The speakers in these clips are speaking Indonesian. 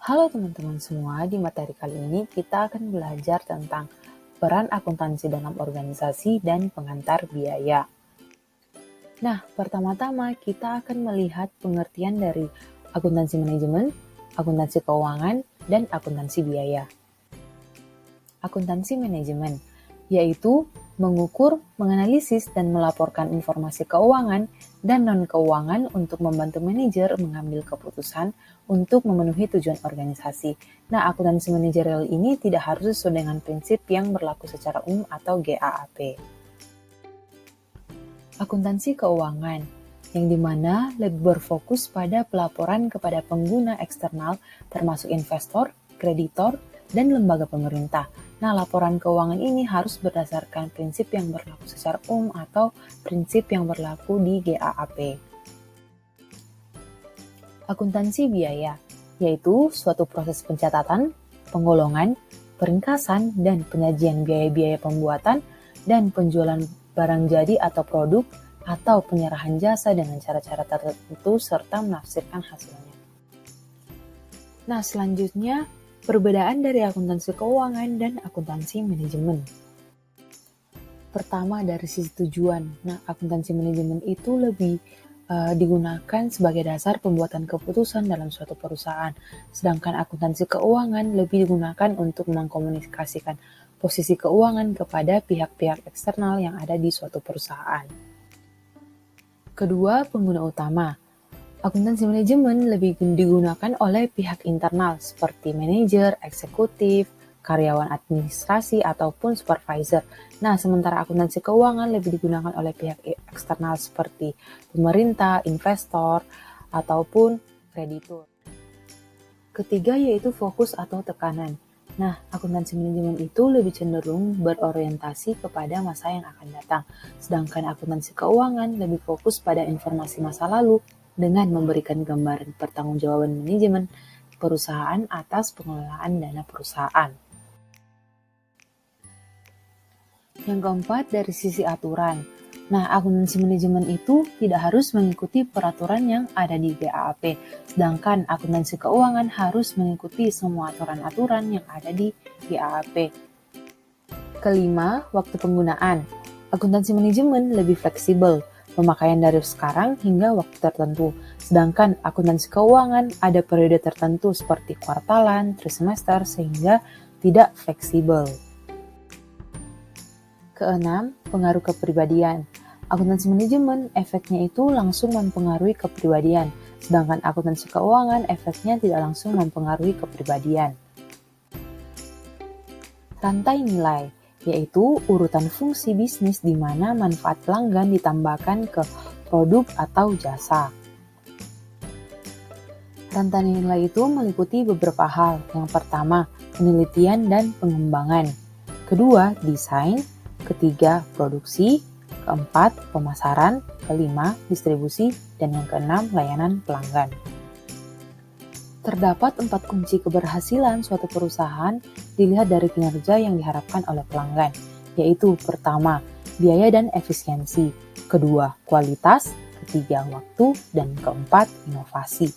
Halo teman-teman semua, di materi kali ini kita akan belajar tentang peran akuntansi dalam organisasi dan pengantar biaya. Nah, pertama-tama kita akan melihat pengertian dari akuntansi manajemen, akuntansi keuangan, dan akuntansi biaya. Akuntansi manajemen yaitu mengukur, menganalisis, dan melaporkan informasi keuangan dan non-keuangan untuk membantu manajer mengambil keputusan untuk memenuhi tujuan organisasi. Nah, akuntansi manajerial ini tidak harus sesuai dengan prinsip yang berlaku secara umum atau GAAP. Akuntansi keuangan, yang dimana lebih berfokus pada pelaporan kepada pengguna eksternal termasuk investor, kreditor, dan lembaga pemerintah. Nah, laporan keuangan ini harus berdasarkan prinsip yang berlaku secara umum atau prinsip yang berlaku di GAAP. Akuntansi biaya, yaitu suatu proses pencatatan, penggolongan, peringkasan, dan penyajian biaya-biaya pembuatan dan penjualan barang jadi atau produk atau penyerahan jasa dengan cara-cara tertentu serta menafsirkan hasilnya. Nah, selanjutnya perbedaan dari akuntansi keuangan dan akuntansi manajemen. Pertama, dari sisi tujuan. Nah, akuntansi manajemen itu lebih digunakan sebagai dasar pembuatan keputusan dalam suatu perusahaan, sedangkan akuntansi keuangan lebih digunakan untuk mengkomunikasikan posisi keuangan kepada pihak-pihak eksternal yang ada di suatu perusahaan. Kedua, pengguna utama. Akuntansi manajemen lebih digunakan oleh pihak internal seperti manajer, eksekutif, karyawan administrasi, ataupun supervisor. Nah, sementara akuntansi keuangan lebih digunakan oleh pihak eksternal seperti pemerintah, investor, ataupun kreditur. Ketiga yaitu fokus atau tekanan. Nah, akuntansi manajemen itu lebih cenderung berorientasi kepada masa yang akan datang, sedangkan akuntansi keuangan lebih fokus pada informasi masa lalu dengan memberikan gambaran pertanggungjawaban manajemen perusahaan atas pengelolaan dana perusahaan. Yang keempat, dari sisi aturan. Nah, akuntansi manajemen itu tidak harus mengikuti peraturan yang ada di GAAP, sedangkan akuntansi keuangan harus mengikuti semua aturan-aturan yang ada di GAAP. Kelima, waktu penggunaan. Akuntansi manajemen lebih fleksibel, pemakaian dari sekarang hingga waktu tertentu, sedangkan akuntansi keuangan ada periode tertentu seperti kuartalan, trimester, sehingga tidak fleksibel. Keenam, pengaruh kepribadian. Akuntansi manajemen efeknya itu langsung mempengaruhi kepribadian, sedangkan akuntansi keuangan efeknya tidak langsung mempengaruhi kepribadian. Rantai nilai, yaitu urutan fungsi bisnis di mana manfaat pelanggan ditambahkan ke produk atau jasa. Rantai nilai itu meliputi beberapa hal. Yang pertama, penelitian dan pengembangan. Kedua, desain. Ketiga, produksi. Keempat, pemasaran. Kelima, distribusi. Dan yang keenam, layanan pelanggan. Terdapat 4 kunci keberhasilan suatu perusahaan dilihat dari kinerja yang diharapkan oleh pelanggan, yaitu pertama, biaya dan efisiensi. Kedua, kualitas. Ketiga, waktu. Dan keempat, inovasi.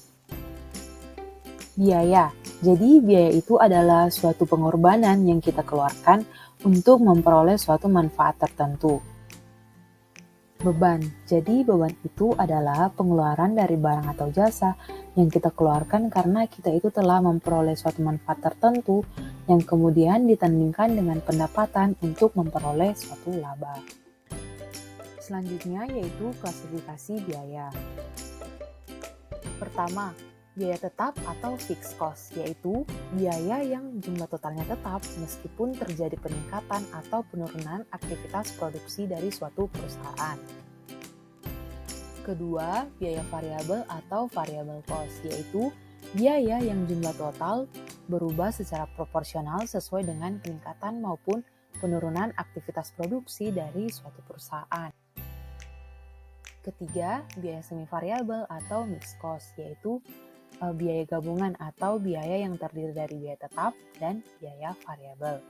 Biaya. Jadi, biaya itu adalah suatu pengorbanan yang kita keluarkan untuk memperoleh suatu manfaat tertentu. Beban. Jadi, beban itu adalah pengeluaran dari barang atau jasa yang kita keluarkan karena kita itu telah memperoleh suatu manfaat tertentu yang kemudian ditandingkan dengan pendapatan untuk memperoleh suatu laba. Selanjutnya yaitu klasifikasi biaya. Pertama, biaya tetap atau fixed cost, yaitu biaya yang jumlah totalnya tetap meskipun terjadi peningkatan atau penurunan aktivitas produksi dari suatu perusahaan. Kedua, biaya variabel atau variable cost, yaitu biaya yang jumlah total berubah secara proporsional sesuai dengan peningkatan maupun penurunan aktivitas produksi dari suatu perusahaan. Ketiga, biaya semi variabel atau mixed cost, yaitu biaya gabungan atau biaya yang terdiri dari biaya tetap dan biaya variabel.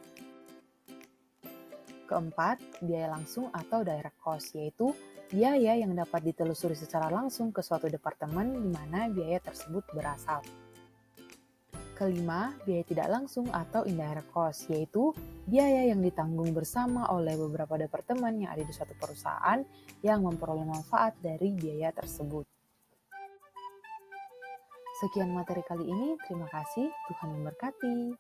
Keempat, biaya langsung atau direct cost, yaitu biaya yang dapat ditelusuri secara langsung ke suatu departemen di mana biaya tersebut berasal. Kelima, biaya tidak langsung atau indirect cost, yaitu biaya yang ditanggung bersama oleh beberapa departemen yang ada di suatu perusahaan yang memperoleh manfaat dari biaya tersebut. Sekian materi kali ini, terima kasih, Tuhan memberkati.